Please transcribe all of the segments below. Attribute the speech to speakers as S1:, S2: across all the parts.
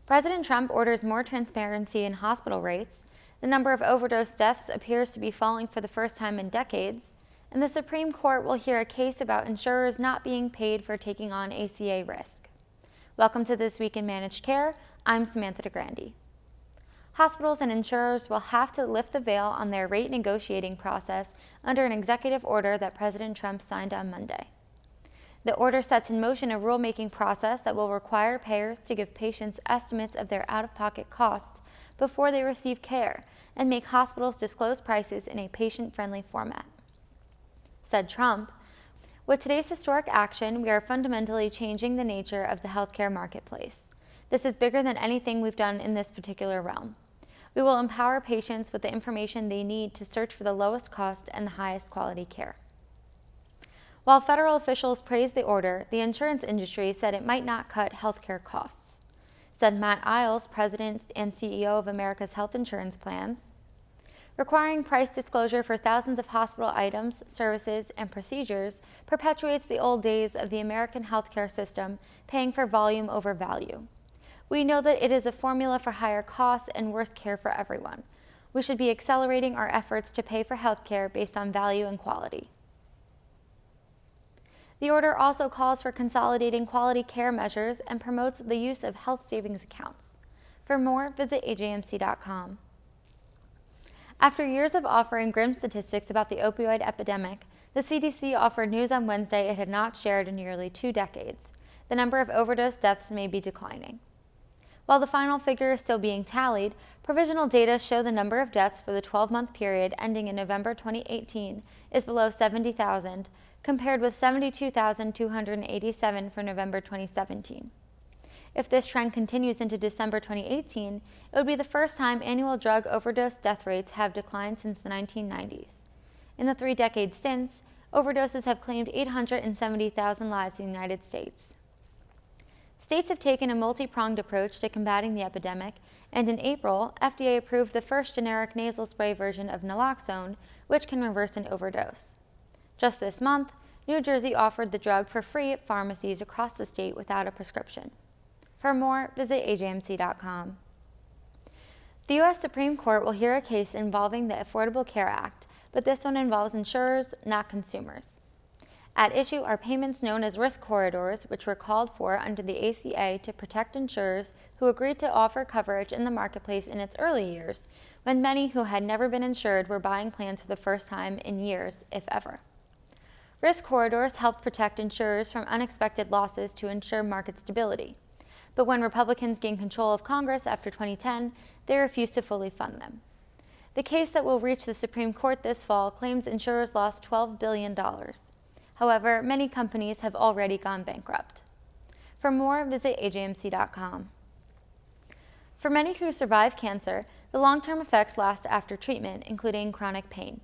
S1: President Trump orders more transparency in hospital rates, the number of overdose deaths appears to be falling for the first time in decades, and the Supreme Court will hear a case about insurers not being paid for taking on ACA risk. Welcome to This Week in Managed Care. I'm Samantha DeGrande. Hospitals and insurers will have to lift the veil on their rate negotiating process under an executive order that President Trump signed on Monday. The order sets in motion a rulemaking process that will require payers to give patients estimates of their out-of-pocket costs before they receive care and make hospitals disclose prices in a patient-friendly format. Said Trump, "With today's historic action, we are fundamentally changing the nature of the healthcare marketplace. This is bigger than anything we've done in this particular realm. We will empower patients with the information they need to search for the lowest cost and the highest quality care." While federal officials praised the order, the insurance industry said it might not cut healthcare costs. Said Matt Iles, president and CEO of America's Health Insurance Plans, "Requiring price disclosure for thousands of hospital items, services, and procedures perpetuates the old days of the American healthcare system paying for volume over value. We know that it is a formula for higher costs and worse care for everyone. We should be accelerating our efforts to pay for healthcare based on value and quality." The order also calls for consolidating quality care measures and promotes the use of health savings accounts. For more, visit ajmc.com. After years of offering grim statistics about the opioid epidemic, the CDC offered news on Wednesday it had not shared in nearly 2 decades. The number of overdose deaths may be declining. While the final figure is still being tallied, provisional data show the number of deaths for the 12-month period ending in November 2018 is below 70,000, compared with 72,287 for November 2017. If this trend continues into December 2018, it would be the first time annual drug overdose death rates have declined since the 1990s. In the 3 decades since, overdoses have claimed 870,000 lives in the United States. States have taken a multi-pronged approach to combating the epidemic, and in April, FDA approved the first generic nasal spray version of naloxone, which can reverse an overdose. Just this month, New Jersey offered the drug for free at pharmacies across the state without a prescription. For more, visit ajmc.com. The U.S. Supreme Court will hear a case involving the Affordable Care Act, but this one involves insurers, not consumers. At issue are payments known as risk corridors, which were called for under the ACA to protect insurers who agreed to offer coverage in the marketplace in its early years, when many who had never been insured were buying plans for the first time in years, if ever. Risk corridors help protect insurers from unexpected losses to ensure market stability. But when Republicans gained control of Congress after 2010, they refused to fully fund them. The case that will reach the Supreme Court this fall claims insurers lost $12 billion. However, many companies have already gone bankrupt. For more, visit ajmc.com. For many who survive cancer, the long-term effects last after treatment, including chronic pain.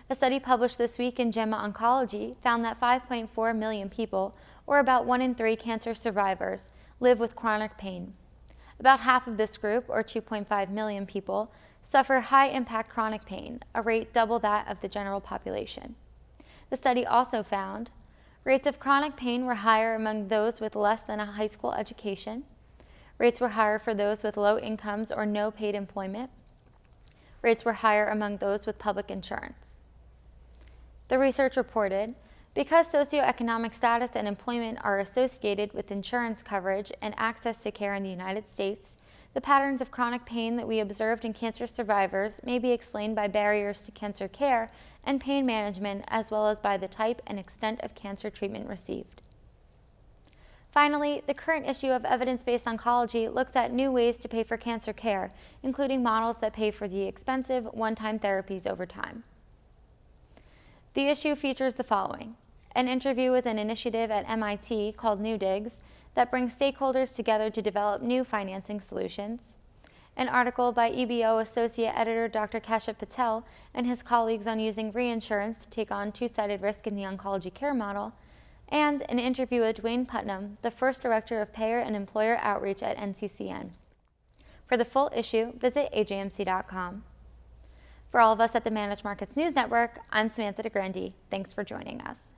S1: A study published this week in JAMA Oncology found that 5.4 million people, or about 1 in 3 cancer survivors, live with chronic pain. About half of this group, or 2.5 million people, suffer high-impact chronic pain, a rate double that of the general population. The study also found rates of chronic pain were higher among those with less than a high school education. Rates were higher for those with low incomes or no paid employment. Rates were higher among those with public insurance. The research reported, because socioeconomic status and employment are associated with insurance coverage and access to care in the United States, the patterns of chronic pain that we observed in cancer survivors may be explained by barriers to cancer care and pain management, as well as by the type and extent of cancer treatment received. Finally, the current issue of evidence-based oncology looks at new ways to pay for cancer care, including models that pay for the expensive, one-time therapies over time. The issue features the following: an interview with an initiative at MIT called New Digs that brings stakeholders together to develop new financing solutions, an article by EBO Associate Editor Dr. Kashyap Patel and his colleagues on using reinsurance to take on two-sided risk in the oncology care model, and an interview with Dwayne Putnam, the first Director of Payer and Employer Outreach at NCCN. For the full issue, visit ajmc.com. For all of us at the Managed Markets News Network, I'm Samantha DeGrande. Thanks for joining us.